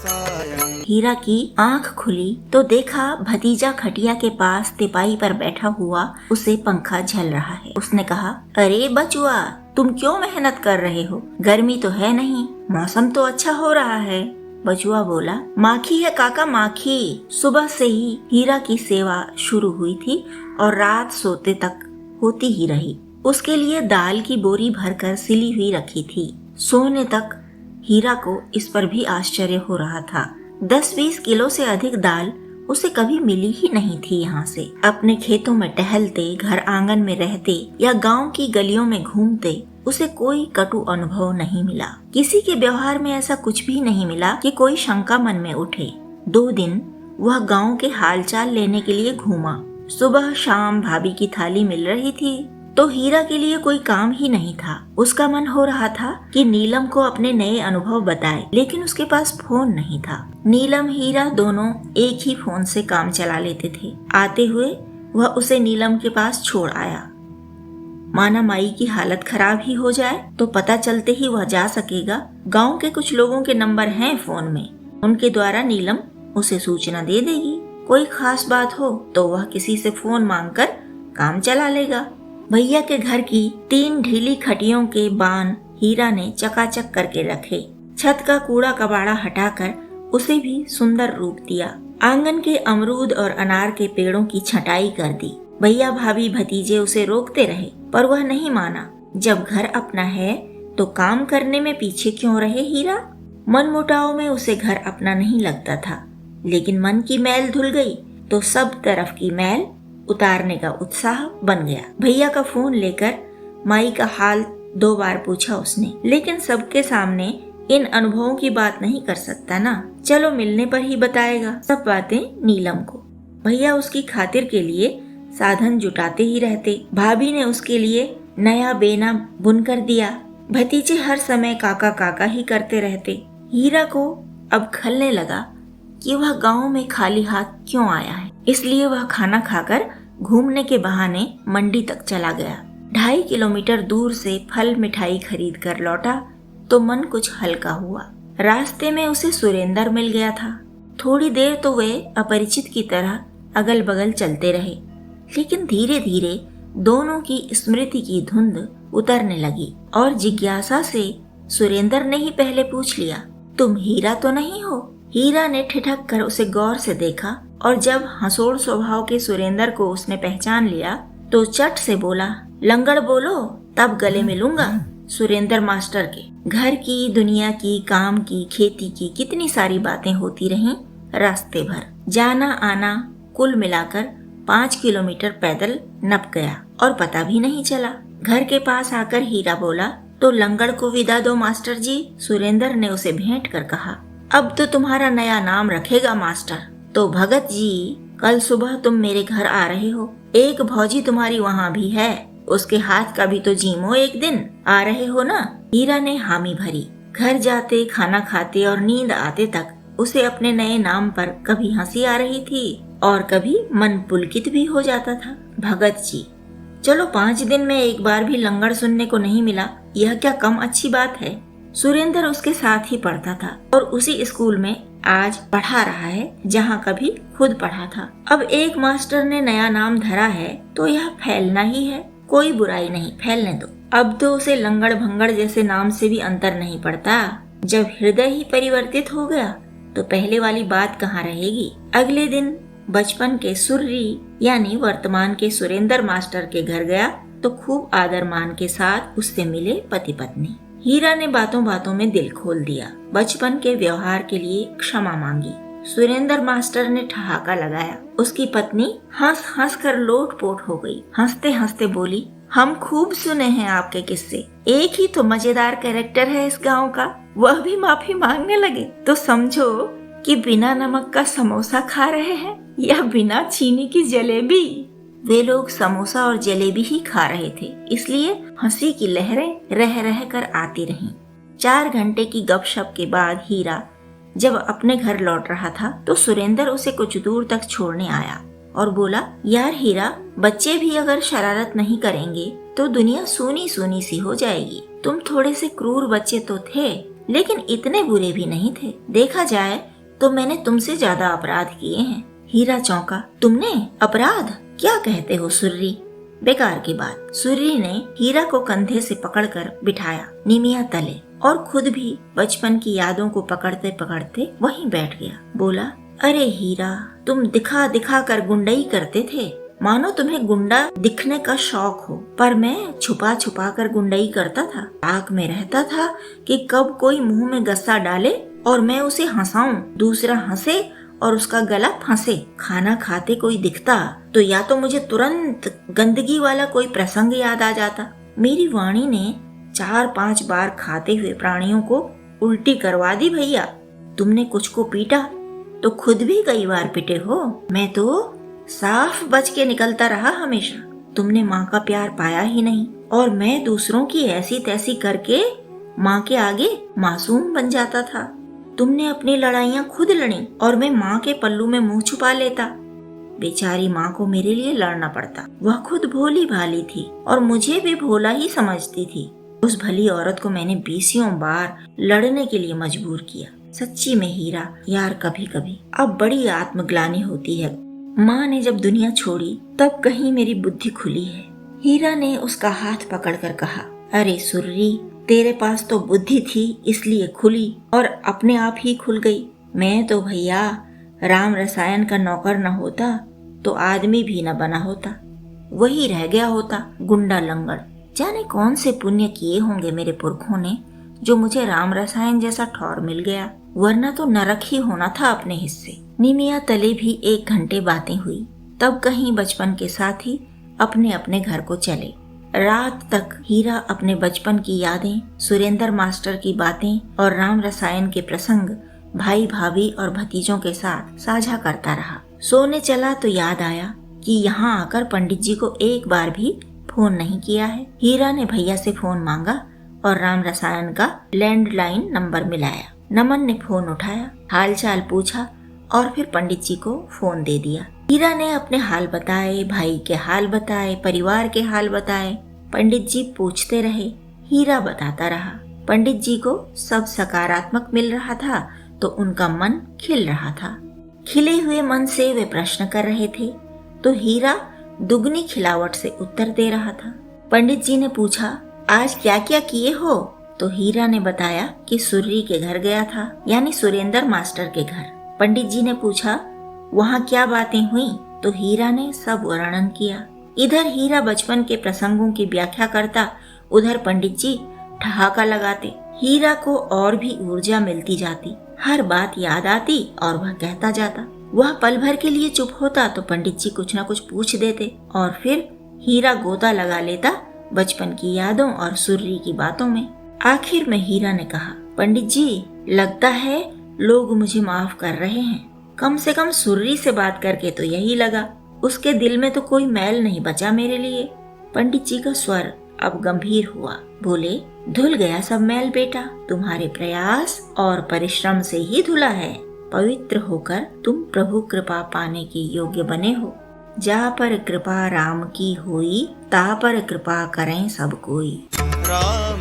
हीरा की आंख खुली तो देखा भतीजा खटिया के पास तिपाई पर बैठा हुआ उसे पंखा झल रहा है। उसने कहा, अरे बचुआ, तुम क्यों मेहनत कर रहे हो? गर्मी तो है नहीं, मौसम तो अच्छा हो रहा है। बचुआ बोला, माखी है काका, माखी। सुबह से ही हीरा की सेवा शुरू हुई थी और रात सोते तक होती ही रही। उसके लिए दाल की बोरी भरकर सिली हुई रखी थी। सोने तक हीरा को इस पर भी आश्चर्य हो रहा था। 10-20 किलो से अधिक दाल उसे कभी मिली ही नहीं थी। यहाँ से अपने खेतों में टहलते, घर आंगन में रहते या गांव की गलियों में घूमते उसे कोई कटु अनुभव नहीं मिला। किसी के व्यवहार में ऐसा कुछ भी नहीं मिला कि कोई शंका मन में उठे। 2 दिन वह गांव के हालचाल लेने के लिए घूमा। सुबह शाम भाभी की थाली मिल रही थी तो हीरा के लिए कोई काम ही नहीं था। उसका मन हो रहा था कि नीलम को अपने नए अनुभव बताए, लेकिन उसके पास फोन नहीं था। नीलम हीरा दोनों एक ही फोन से काम चला लेते थे। आते हुए वह उसे नीलम के पास छोड़ आया। माना माई की हालत खराब ही हो जाए तो पता चलते ही वह जा सकेगा। गांव के कुछ लोगों के नंबर हैं फोन में, उनके द्वारा नीलम उसे सूचना दे देगी। कोई खास बात हो तो वह किसी से फोन मांगकर काम चला लेगा। भैया के घर की 3 ढीली खटियों के बान हीरा ने चकाचक करके रखे। छत का कूड़ा कबाड़ा हटाकर उसे भी सुंदर रूप दिया। आंगन के अमरूद और अनार के पेड़ों की छटाई कर दी। भैया भाभी भतीजे उसे रोकते रहे पर वह नहीं माना। जब घर अपना है तो काम करने में पीछे क्यों रहे हीरा? मनमुटाव में उसे घर अपना नहीं लगता था, लेकिन मन की मैल धुल गई तो सब तरफ की मैल उतारने का उत्साह बन गया। भैया का फोन लेकर माई का हाल 2 बार पूछा उसने, लेकिन सबके सामने इन अनुभवों की बात नहीं कर सकता ना। चलो मिलने पर ही बताएगा सब बातें नीलम को। भैया उसकी खातिर के लिए साधन जुटाते ही रहते। भाभी ने उसके लिए नया बेना बुनकर दिया। भतीजे हर समय काका काका ही करते रहते। हीरा को अब खलने लगा कि वह गांव में खाली हाथ क्यों आया है। इसलिए वह खाना खाकर घूमने के बहाने मंडी तक चला गया। 2.5 किलोमीटर दूर से फल मिठाई खरीद कर लौटा तो मन कुछ हल्का हुआ। रास्ते में उसे सुरेंद्र मिल गया था। थोड़ी देर तो वे अपरिचित की तरह अगल बगल चलते रहे, लेकिन धीरे धीरे दोनों की स्मृति की धुंध उतरने लगी और जिज्ञासा से सुरेंद्र ने ही पहले पूछ लिया, तुम हीरा तो नहीं हो? हीरा ने ठिठक कर उसे गौर से देखा और जब हंसोड़ स्वभाव के सुरेंद्र को उसने पहचान लिया तो चट से बोला, लंगड़ बोलो तब गले मिलूंगा। सुरेंद्र मास्टर के घर की, दुनिया की, काम की, खेती की कितनी सारी बातें होती रहीं रास्ते भर। जाना आना कुल मिलाकर 5 किलोमीटर पैदल नप गया और पता भी नहीं चला। घर के पास आकर हीरा बोला, तो लंगड़ को विदा दो मास्टर जी। सुरेंद्र ने उसे भेंट कर कहा, अब तो तुम्हारा नया नाम रखेगा मास्टर। तो भगत जी, कल सुबह तुम मेरे घर आ रहे हो। एक भौजी तुम्हारी वहाँ भी है, उसके हाथ का भी तो जीमो एक दिन। आ रहे हो ना? हीरा ने हामी भरी। घर जाते, खाना खाते और नींद आते तक उसे अपने नए नाम पर कभी हंसी आ रही थी और कभी मन पुलकित भी हो जाता था। भगत जी, चलो 5 दिन में एक बार भी लंगड़ सुनने को नहीं मिला, यह क्या कम अच्छी बात है। सुरेंद्र उसके साथ ही पढ़ता था और उसी स्कूल में आज पढ़ा रहा है जहाँ कभी खुद पढ़ा था। अब एक मास्टर ने नया नाम धरा है तो यह फैलना ही है, कोई बुराई नहीं, फैलने दो। अब तो उसे लंगड़ भंगड़ जैसे नाम से भी अंतर नहीं पड़ता। जब हृदय ही परिवर्तित हो गया तो पहले वाली बात कहाँ रहेगी। अगले दिन बचपन के सुर्री यानी वर्तमान के सुरेंद्र मास्टर के घर गया तो खूब आदर मान के साथ उससे मिले पति पत्नी। हीरा ने बातों बातों में दिल खोल दिया, बचपन के व्यवहार के लिए क्षमा मांगी। सुरेंद्र मास्टर ने ठहाका लगाया। उसकी पत्नी हंस हंस कर लोट पोट हो गई। हंसते हंसते बोली, हम खूब सुने हैं आपके किस्से, एक ही तो मजेदार कैरेक्टर है इस गांव का, वह भी माफी मांगने लगे तो समझो कि बिना नमक का समोसा खा रहे हैं या बिना चीनी की जलेबी। वे लोग समोसा और जलेबी ही खा रहे थे, इसलिए हंसी की लहरें रह रह कर आती रहीं। 4 घंटे की गपशप के बाद हीरा जब अपने घर लौट रहा था तो सुरेंद्र उसे कुछ दूर तक छोड़ने आया और बोला, यार हीरा, बच्चे भी अगर शरारत नहीं करेंगे तो दुनिया सूनी सूनी सी हो जाएगी। तुम थोड़े से क्रूर बच्चे तो थे, लेकिन इतने बुरे भी नहीं थे। देखा जाए तो मैंने तुमसे ज्यादा अपराध किए हैं। हीरा चौंका। तुमने अपराध? क्या कहते हो सुर्री? बेकार की बात। सुर्री ने हीरा को कंधे से पकड़कर बिठाया निमिया तले और खुद भी बचपन की यादों को पकड़ते पकड़ते वहीं बैठ गया। बोला, अरे हीरा, तुम दिखा दिखा कर गुंडई करते थे, मानो तुम्हें गुंडा दिखने का शौक हो, पर मैं छुपा छुपा कर गुंडई करता था। ताक में रहता था कि कब कोई मुंह में गस्सा डाले और मैं उसे हंसाऊं, दूसरा हंसे और उसका गला फंसे। खाना खाते कोई दिखता तो या तो मुझे तुरंत गंदगी वाला कोई प्रसंग याद आ जाता। मेरी वाणी ने 4-5 बार खाते हुए प्राणियों को उल्टी करवा दी। भैया, तुमने कुछ को पीटा तो खुद भी कई बार पिटे हो। मैं तो साफ बच के निकलता रहा हमेशा। तुमने माँ का प्यार पाया ही नहीं और मैं दूसरों की ऐसी तैसी करके माँ के आगे मासूम बन जाता था। तुमने अपनी लड़ाइयाँ खुद लड़ी और मैं माँ के पल्लू में मुंह छुपा लेता। बेचारी माँ को मेरे लिए लड़ना पड़ता। वह खुद भोली भाली थी और मुझे भी भोला ही समझती थी। उस भली औरत को मैंने 20 बार लड़ने के लिए मजबूर किया। सच्ची में हीरा यार, कभी कभी अब बड़ी आत्मग्लानि होती है। माँ ने जब दुनिया छोड़ी तब कहीं मेरी बुद्धि खुली है। हीरा ने उसका हाथ पकड़कर कहा, अरे सुर्री, तेरे पास तो बुद्धि थी इसलिए खुली और अपने आप ही खुल गई। मैं तो भैया राम रसायन का नौकर न होता तो आदमी भी न बना होता, वही रह गया होता गुंडा लंगड़। जाने कौन से पुण्य किए होंगे मेरे पुरखों ने जो मुझे राम रसायन जैसा ठौर मिल गया, वरना तो नरक ही होना था अपने हिस्से। निमिया तले भी 1 घंटे बातें हुई। तब कहीं बचपन के साथी अपने अपने घर को चले। रात तक हीरा अपने बचपन की यादें, सुरेंद्र मास्टर की बातें और राम रसायन के प्रसंग भाई भाभी और भतीजों के साथ साझा करता रहा। सोने चला तो याद आया कि यहाँ आकर पंडित जी को एक बार भी फोन नहीं किया है। हीरा ने भैया से फोन मांगा और राम रसायन का लैंडलाइन नंबर मिलाया। नमन ने फोन उठाया, हालचाल पूछा और फिर पंडित जी को फोन दे दिया। हीरा ने अपने हाल बताए, भाई के हाल बताए, परिवार के हाल बताए। पंडित जी पूछते रहे, हीरा बताता रहा। पंडित जी को सब सकारात्मक मिल रहा था तो उनका मन खिल रहा था। खिले हुए मन से वे प्रश्न कर रहे थे तो हीरा दुगनी खिलावट से उत्तर दे रहा था। पंडित जी ने पूछा, आज क्या क्या किए हो? तो हीरा ने बताया कि सुर्री के घर गया था, यानी सुरेंद्र मास्टर के घर। पंडित जी ने पूछा, वहाँ क्या बातें हुई? तो हीरा ने सब वर्णन किया। इधर हीरा बचपन के प्रसंगों की व्याख्या करता, उधर पंडित जी ठहाका लगाते। हीरा को और भी ऊर्जा मिलती जाती, हर बात याद आती और वह कहता जाता। वह पल भर के लिए चुप होता तो पंडित जी कुछ न कुछ पूछ देते और फिर हीरा गोता लगा लेता बचपन की यादों और सुर्री की बातों में। आखिर में हीरा ने कहा, पंडित जी, लगता है लोग मुझे माफ कर रहे हैं। कम से कम सुर्री से बात करके तो यही लगा, उसके दिल में तो कोई मैल नहीं बचा मेरे लिए। पंडित जी का स्वर अब गंभीर हुआ। बोले, धुल गया सब मैल बेटा, तुम्हारे प्रयास और परिश्रम से ही धुला है। पवित्र होकर तुम प्रभु कृपा पाने के योग्य बने हो। जा पर कृपा राम की होई, ता पर कृपा करें सब कोई। राम